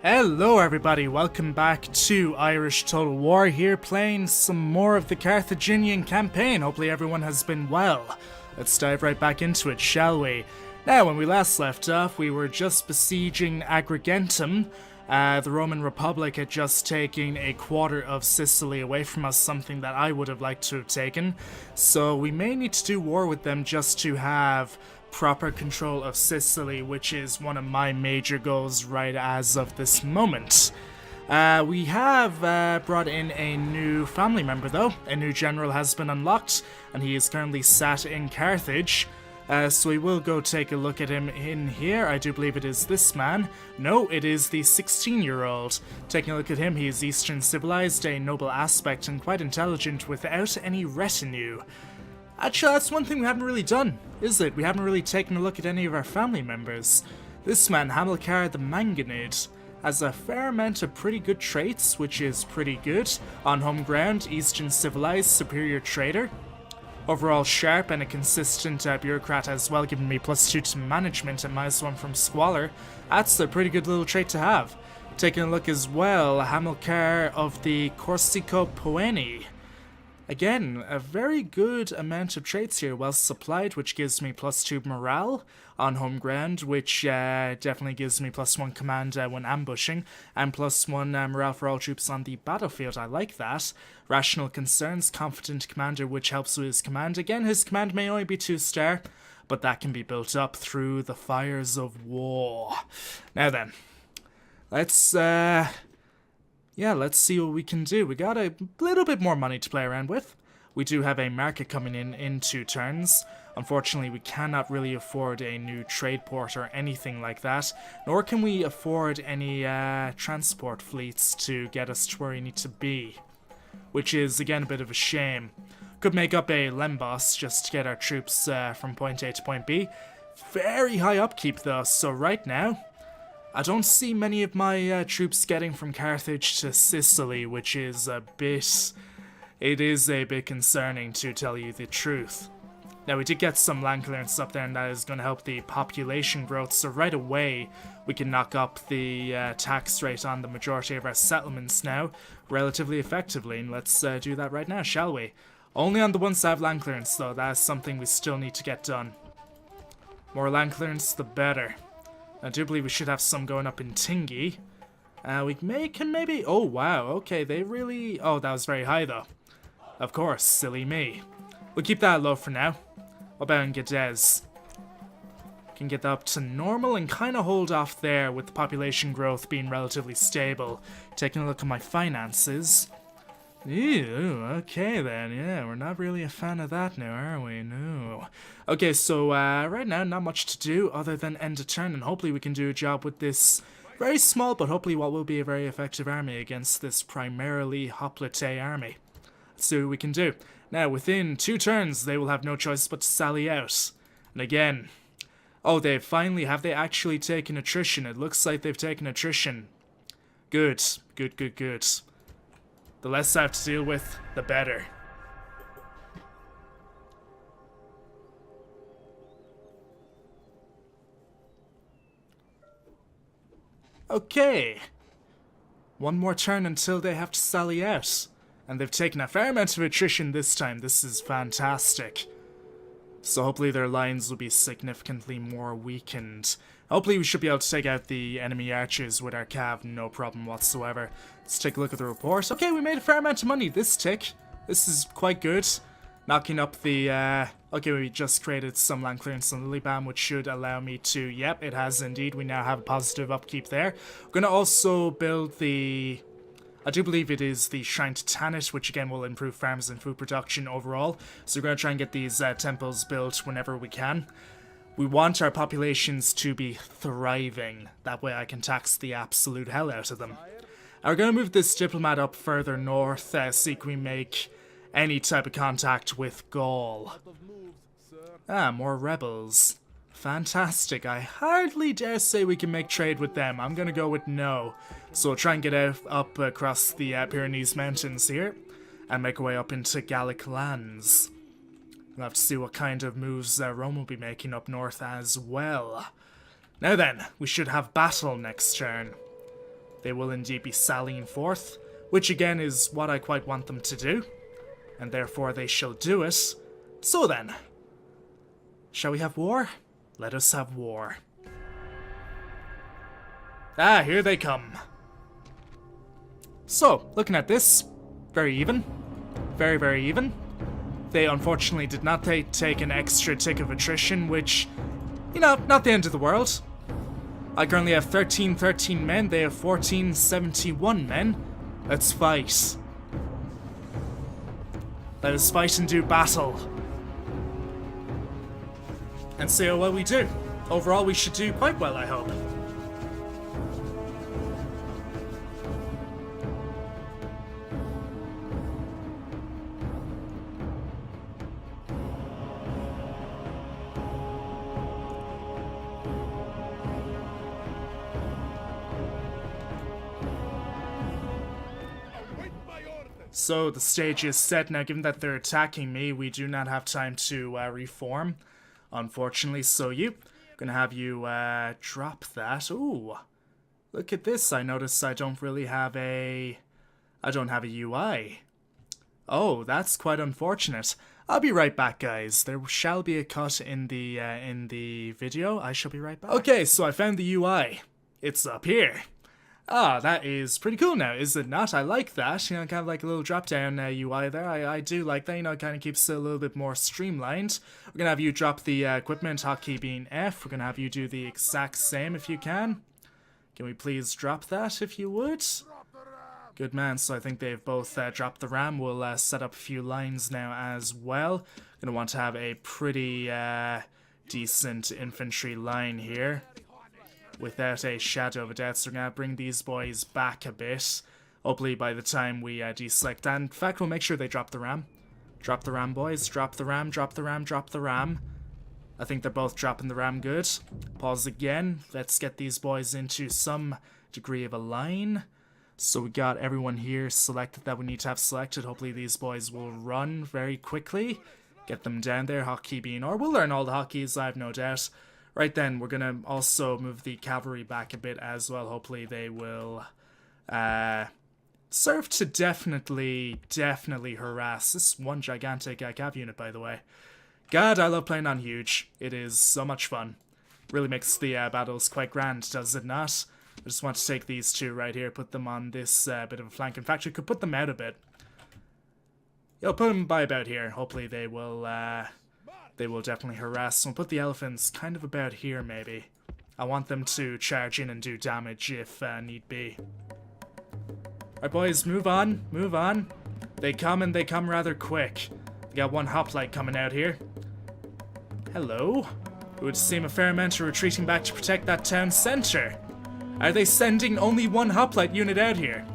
Hello everybody, welcome back to Irish Total War here, playing some more of the Carthaginian campaign. Hopefully everyone has been well. Let's dive right back into it, shall we? Now, when we last left off, we were just besieging Agrigentum. The Roman Republic had just taken a quarter of Sicily away from us, something that I would have liked to have taken. So we may need to do war with them just to have proper control of Sicily, which is one of my major goals right as of this moment. We have brought in a new family member though. A new general has been unlocked, and he is currently sat in Carthage. So we will go take a look at him in here. I do believe it is this man. No, it is the 16-year-old. Taking a look at him, he is Eastern civilized, a noble aspect, and quite intelligent without any retinue. Actually, that's one thing we haven't really done, is it? We haven't really taken a look at any of our family members. This man, Hamilcar the Manganid, has a fair amount of pretty good traits, which is pretty good. On home ground, Eastern civilized, superior trader. Overall sharp and a consistent bureaucrat as well, giving me +2 to management and -1 from squalor. That's a pretty good little trait to have. Taking a look as well, Hamilcar of the Corsico Poeni. Again, a very good amount of traits here, well supplied, which gives me +2 morale on home ground, which definitely gives me +1 command when ambushing, and +1 morale for all troops on the battlefield. I like that. Rational concerns, confident commander, which helps with his command. Again, his command may only be 2-star, but that can be built up through the fires of war. Now then, let's let's see what we can do. We got a little bit more money to play around with. We do have a market coming in 2 turns. Unfortunately, we cannot really afford a new trade port or anything like that, nor can we afford any transport fleets to get us to where we need to be, which is, again, a bit of a shame. Could make up a Lembos just to get our troops from point A to point B. Very high upkeep, though, so right now, I don't see many of my troops getting from Carthage to Sicily, which is a bit concerning, to tell you the truth. Now, we did get some land clearance up there, and that is going to help the population growth, so right away we can knock up the tax rate on the majority of our settlements now relatively effectively, and let's do that right now, shall we? Only on the ones that have land clearance, though. That is something we still need to get done. More land clearance, the better. I do believe we should have some going up in Tingi. Can maybe... Oh, wow. Okay, they really... Oh, that was very high, though. Of course, silly me. We'll keep that low for now. What about in Geddes? Can get that up to normal and kind of hold off there with the population growth being relatively stable. Taking a look at my finances. Ew, okay then, yeah, we're not really a fan of that now, are we? No. Okay, so right now, not much to do other than end a turn, and hopefully we can do a job with this very small, but hopefully what will be a very effective army against this primarily hoplite army. Let's see what we can do. Now, within 2 turns, they will have no choice but to sally out. And again, oh, have they actually taken attrition? It looks like they've taken attrition. Good, good, good, good. The less I have to deal with, the better. Okay. One more turn until they have to sally out. And they've taken a fair amount of attrition this time. This is fantastic. So hopefully their lines will be significantly more weakened. Hopefully we should be able to take out the enemy archers with our cav, no problem whatsoever. Let's take a look at the report. Okay, we made a fair amount of money this tick. This is quite good. Knocking up the, okay, we just created some land clearance on Lilybam, which should allow me to, yep, it has indeed. We now have a positive upkeep there. We're going to also build the... I do believe it is the Shrine to Tanit, which again will improve farms and food production overall. So we're going to try and get these temples built whenever we can. We want our populations to be thriving. That way I can tax the absolute hell out of them. We're going to move this diplomat up further north, see if we make any type of contact with Gaul. Ah, more rebels. Fantastic. I hardly dare say we can make trade with them. I'm going to go with no. So we'll try and get up across the Pyrenees Mountains here and make our way up into Gallic lands. We'll have to see what kind of moves Rome will be making up north as well. Now then, we should have battle next turn. They will indeed be sallying forth, which again is what I quite want them to do, and therefore they shall do it. So then, shall we have war? Let us have war. Ah, here they come. So, looking at this, very even. Very, very even. They unfortunately did not take an extra tick of attrition, which, you know, not the end of the world. I currently have 13 men, they have 1471 men. Let's fight. Let us fight and do battle. And see how well we do. Overall, we should do quite well, I hope. So the stage is set now. Given that they're attacking me, we do not have time to reform, unfortunately. So I'm gonna have you drop that. Ooh, look at this. I notice I don't really have a UI. Oh, that's quite unfortunate. I'll be right back, guys. There shall be a cut in the video. I shall be right back. Okay, so I found the UI. It's up here. Ah, that is pretty cool now, is it not? I like that. You know, kind of like a little drop-down UI there. I do like that. You know, it kind of keeps it a little bit more streamlined. We're going to have you drop the equipment, hotkey being F. We're going to have you do the exact same if you can. Can we please drop that if you would? Good man. So I think they've both dropped the RAM. We'll set up a few lines now as well. Going to want to have a pretty decent infantry line here, without a shadow of a doubt. So we're going to bring these boys back a bit. Hopefully by the time we deselect that. In fact, we'll make sure they drop the RAM. Drop the RAM, boys. Drop the RAM, drop the RAM, drop the RAM. I think they're both dropping the RAM good. Pause again. Let's get these boys into some degree of a line. So we got everyone here selected that we need to have selected. Hopefully these boys will run very quickly. Get them down there, hotkey being, or we'll learn all the hotkeys, I have no doubt. Right then, we're going to also move the cavalry back a bit as well. Hopefully they will serve to definitely harass. This one gigantic cav unit, by the way. God, I love playing on huge. It is so much fun. Really makes the battles quite grand, does it not? I just want to take these two right here, put them on this bit of a flank. In fact, we could put them out a bit. Put them by about here. Hopefully they will definitely harass. We'll put the elephants kind of about here, maybe. I want them to charge in and do damage if need be. Alright, boys, move on, move on. They come, and they come rather quick. We got one hoplite coming out here. Hello. It would seem a fair amount are retreating back to protect that town center. Are they sending only one hoplite unit out here?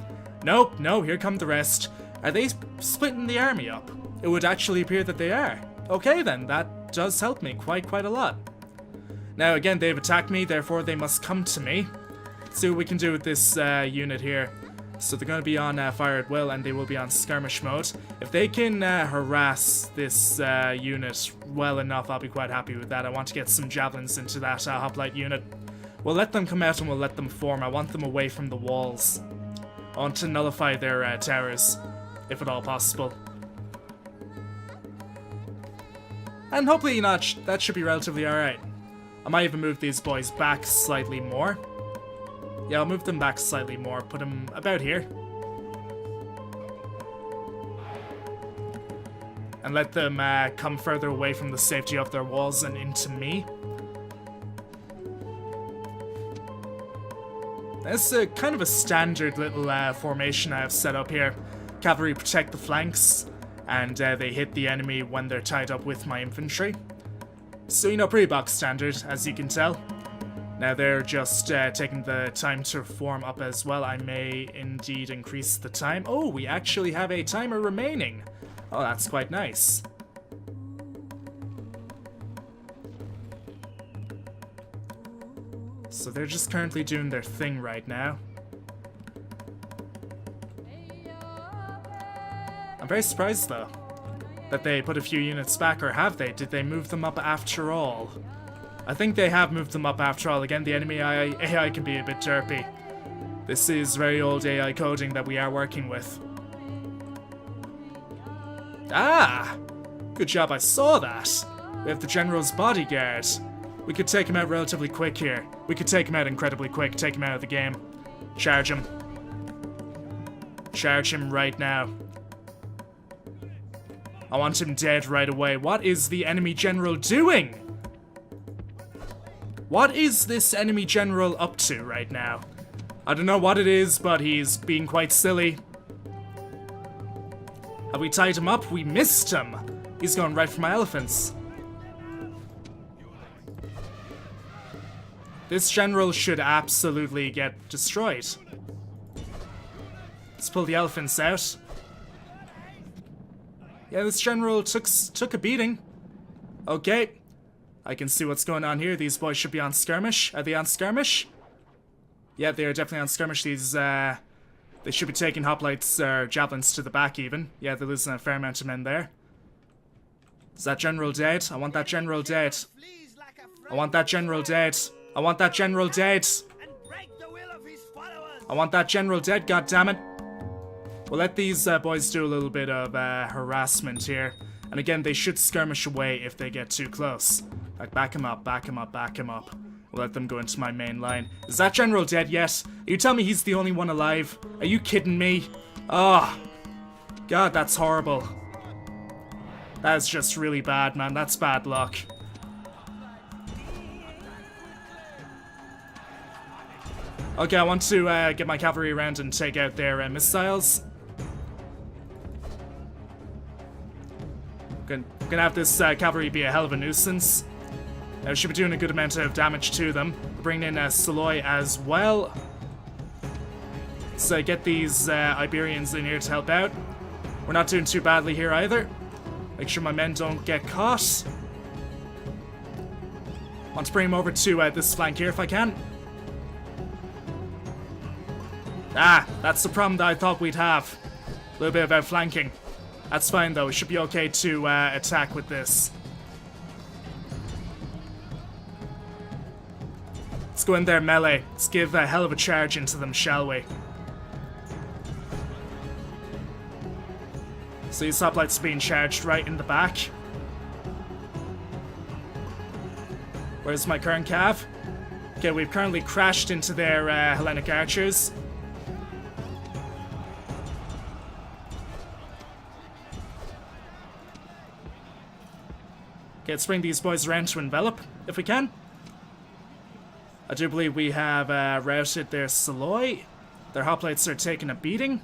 Nope, no, here come the rest. Are they splitting the army up? It would actually appear that they are. Okay then, that does help me quite a lot. Now again, they've attacked me, therefore they must come to me. Let's see what we can do with this unit here. So they're going to be on fire at will, and they will be on skirmish mode. If they can harass this unit well enough, I'll be quite happy with that. I want to get some javelins into that hoplite unit. We'll let them come out and we'll let them form. I want them away from the walls. I want to nullify their towers, if at all possible. And hopefully, you know, that should be relatively alright. I might even move these boys back slightly more. Yeah, I'll move them back slightly more, put them about here. And let them come further away from the safety of their walls and into me. That's kind of a standard little formation I have set up here. Cavalry protect the flanks, and they hit the enemy when they're tied up with my infantry. So, you know, pretty box standard, as you can tell. Now they're just taking the time to form up as well. I may indeed increase the time. Oh, we actually have a timer remaining. Oh, that's quite nice. So they're just currently doing their thing right now. I'm very surprised though that they put a few units back, or have they? Did they move them up after all? I think they have moved them up after all. Again, the enemy AI can be a bit derpy. This is very old AI coding that we are working with. Ah! Good job, I saw that. We have the General's bodyguard. We could take him out relatively quick here. We could take him out incredibly quick, take him out of the game. Charge him. Charge him right now. I want him dead right away. What is the enemy general doing? What is this enemy general up to right now? I don't know what it is, but he's being quite silly. Have we tied him up? We missed him. He's going right for my elephants. This general should absolutely get destroyed. Let's pull the elephants out. Yeah, this general took a beating. Okay. I can see what's going on here. These boys should be on skirmish. Are they on skirmish? Yeah, they are definitely on skirmish. These, they should be taking hoplites or javelins to the back even. Yeah, they're losing a fair amount of men there. Is that general dead? I want that general dead. I want that general dead. I want that general dead. I want that general dead, goddammit. We'll let these boys do a little bit of harassment here. And again, they should skirmish away if they get too close. Like, back him up, back him up, back him up. We'll let them go into my main line. Is that general dead yet? You tell me he's the only one alive? Are you kidding me? Oh, God, that's horrible. That's just really bad, man. That's bad luck. Okay, I want to get my cavalry around and take out their missiles. I'm gonna have this cavalry be a hell of a nuisance. I should be doing a good amount of damage to them. Bringing in Saloy as well. So get these Iberians in here to help out. We're not doing too badly here either. Make sure my men don't get caught. Want to bring them over to this flank here if I can. Ah, that's the problem that I thought we'd have. A little bit of outflanking. That's fine though, we should be okay to attack with this. Let's go in there melee. Let's give a hell of a charge into them, shall we? So these hoplites are being charged right in the back. Where's my current cav? Okay, we've currently crashed into their Hellenic archers. Okay, let's bring these boys around to envelop, if we can. I do believe we have routed their Saloy. Their hoplites are taking a beating.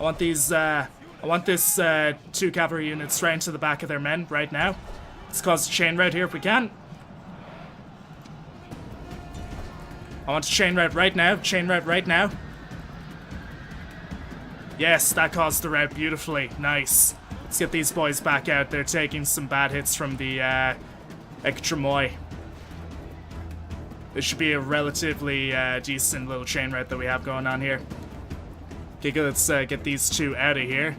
I want these, I want this 2 cavalry units right into the back of their men right now. Let's cause a chain rout here if we can. I want to chain rout right now. Chain rout right now. Yes, that caused the rout beautifully. Nice. Let's get these boys back out. They're taking some bad hits from the Ektramoy. This should be a relatively decent little chain rout that we have going on here. Okay, good. Let's get these 2 out of here.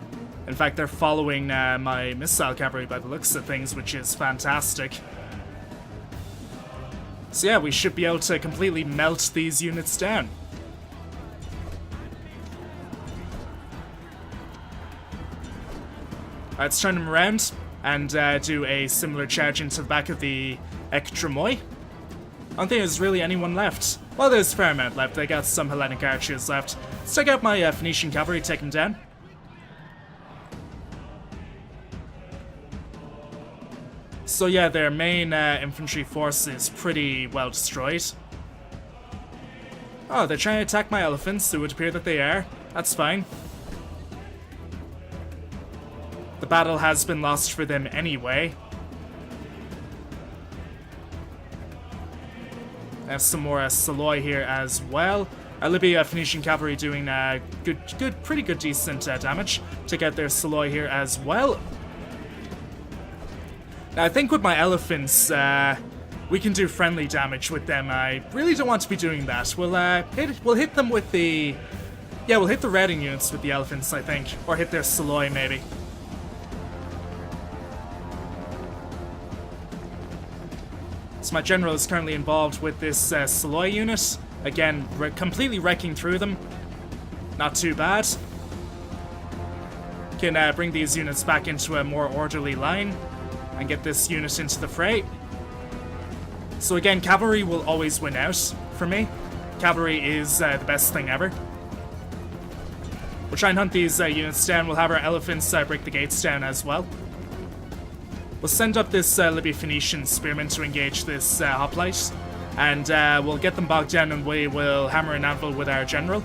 In fact, they're following my missile cavalry by the looks of things, which is fantastic. So yeah, we should be able to completely melt these units down. Let's turn them around and do a similar charge into the back of the Ektramoy. I don't think there's really anyone left. Well, there's a fair amount left. They got some Hellenic archers left. Let's take out my Phoenician cavalry, take them down. So yeah, their main infantry force is pretty well destroyed. Oh, they're trying to attack my elephants. It would appear that they are. That's fine. The battle has been lost for them anyway. I have some more Saloy here as well. Libya Phoenician cavalry doing pretty good, decent damage. Take out their Saloy here as well. Now, I think with my elephants, we can do friendly damage with them. I really don't want to be doing that. We'll hit them with the... Yeah, we'll hit the routing units with the elephants, I think. Or hit their Saloy, maybe. Let's So my general is currently involved with this Saloy unit. Again, completely wrecking through them. Not too bad. Can bring these units back into a more orderly line and get this unit into the fray. So again, cavalry will always win out for me. Cavalry is the best thing ever. We'll try and hunt these units down. We'll have our elephants break the gates down as well. We'll send up this Libya Phoenician spearman to engage this hoplite. And we'll get them bogged down, and we will hammer an anvil with our general.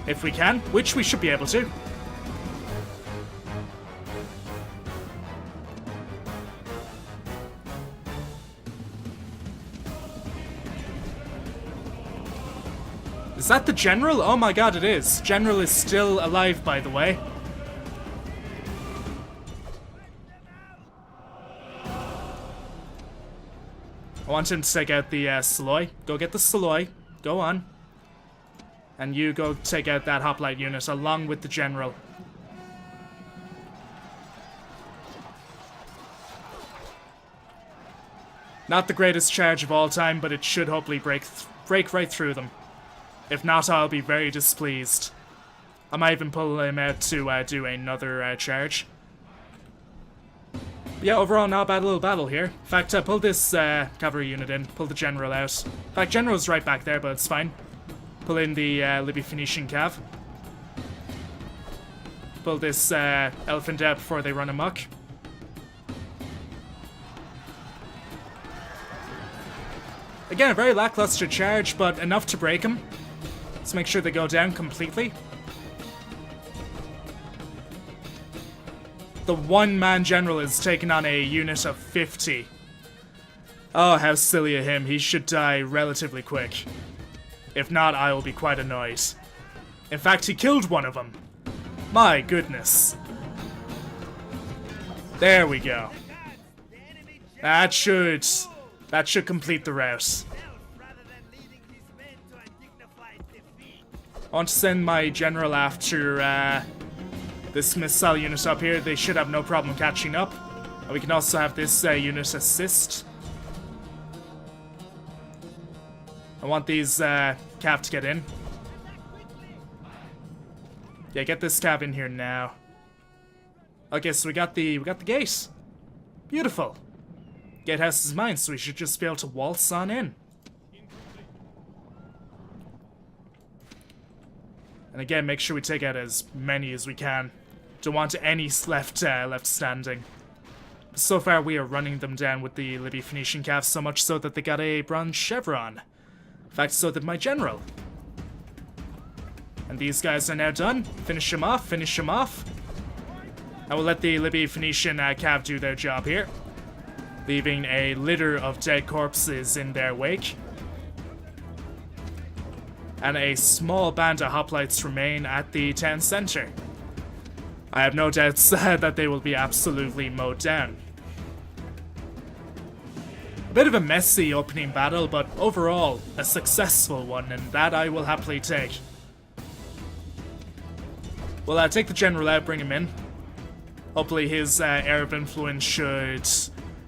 If we can, which we should be able to. Is that the general? Oh my god, it is. General is still alive, by the way. I want him to take out the Saloy. Go get the Saloy. Go on. And you go take out that hoplite unit along with the general. Not the greatest charge of all time, but it should hopefully break right through them. If not, I'll be very displeased. I might even pull him out to do another charge. But yeah, overall, not a bad little battle here. In fact, pull this cavalry unit in. Pull the general out. In fact, general's right back there, but it's fine. Pull in the Libya Phoenician cav. Pull this elephant out before they run amok. Again, a very lackluster charge, but enough to break him. Let's make sure they go down completely. The one-man general is taking on a unit of 50. Oh, how silly of him. He should die relatively quick. If not, I will be quite annoyed. In fact, he killed one of them. My goodness. There we go. That should complete the rout. I want to send my general after this missile unit up here. They should have no problem catching up. And we can also have this unit assist. I want these cav to get in. Yeah, get this cav in here now. Okay, so we got the gate. Beautiful. Gatehouse is mine, so we should just be able to waltz on in. And again, make sure we take out as many as we can. Don't want any left standing. So far, we are running them down with the Libya Phoenician cav, so much so that they got a bronze chevron. In fact, so did my general. And these guys are now done. Finish them off, finish them off. I will let the Libya Phoenician cav do their job here, leaving a litter of dead corpses in their wake. And a small band of hoplites remain at the town center. I have no doubts that they will be absolutely mowed down. A bit of a messy opening battle, but overall, a successful one, and that I will happily take. We'll take the general out, bring him in. Hopefully his Arab influence should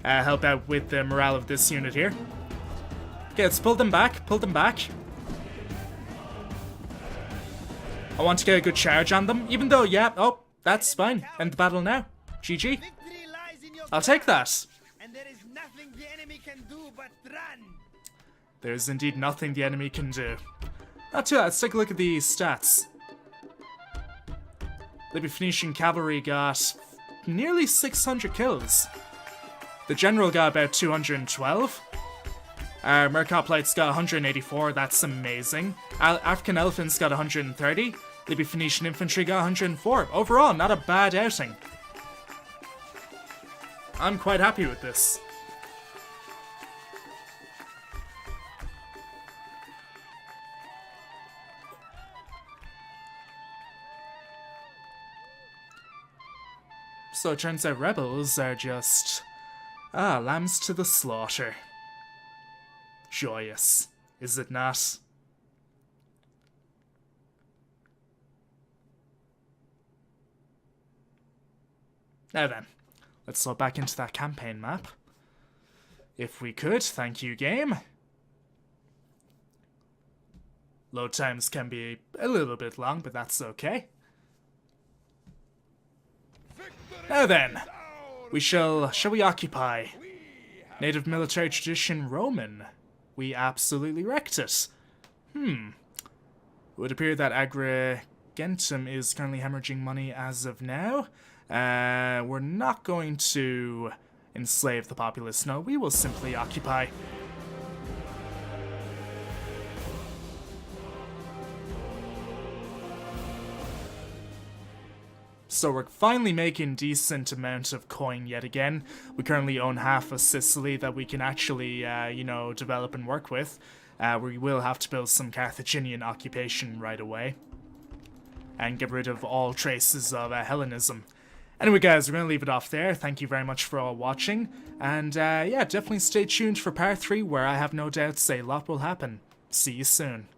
help out with the morale of this unit here. Okay, let's pull them back, pull them back. I want to get a good charge on them, even though, yeah, oh, that's fine. End the battle now. GG. I'll take that. And there is nothing the enemy can do but run. There's indeed nothing the enemy can do. Not too bad. Let's take a look at the stats. Libya Phoenician cavalry got nearly 600 kills. The general got about 212. Our Mercoplites got 184, that's amazing. African elephants got 130. Libya Phoenician infantry got 104. Overall, not a bad outing. I'm quite happy with this. So it turns out rebels are just lambs to the slaughter. Joyous, is it not? Now then, let's load back into that campaign map. If we could, thank you, game. Load times can be a little bit long, but that's okay. Now then, shall we occupy? Native military tradition Roman. We absolutely wrecked it. It would appear that Agrigentum is currently hemorrhaging money as of now. We're not going to enslave the populace, no, we will simply occupy. So we're finally making decent amount of coin yet again. We currently own half of Sicily that we can actually, develop and work with. We will have to build some Carthaginian occupation right away. And get rid of all traces of Hellenism. Anyway guys, we're going to leave it off there. Thank you very much for all watching. And yeah, definitely stay tuned for part 3 where I have no doubts a lot will happen. See you soon.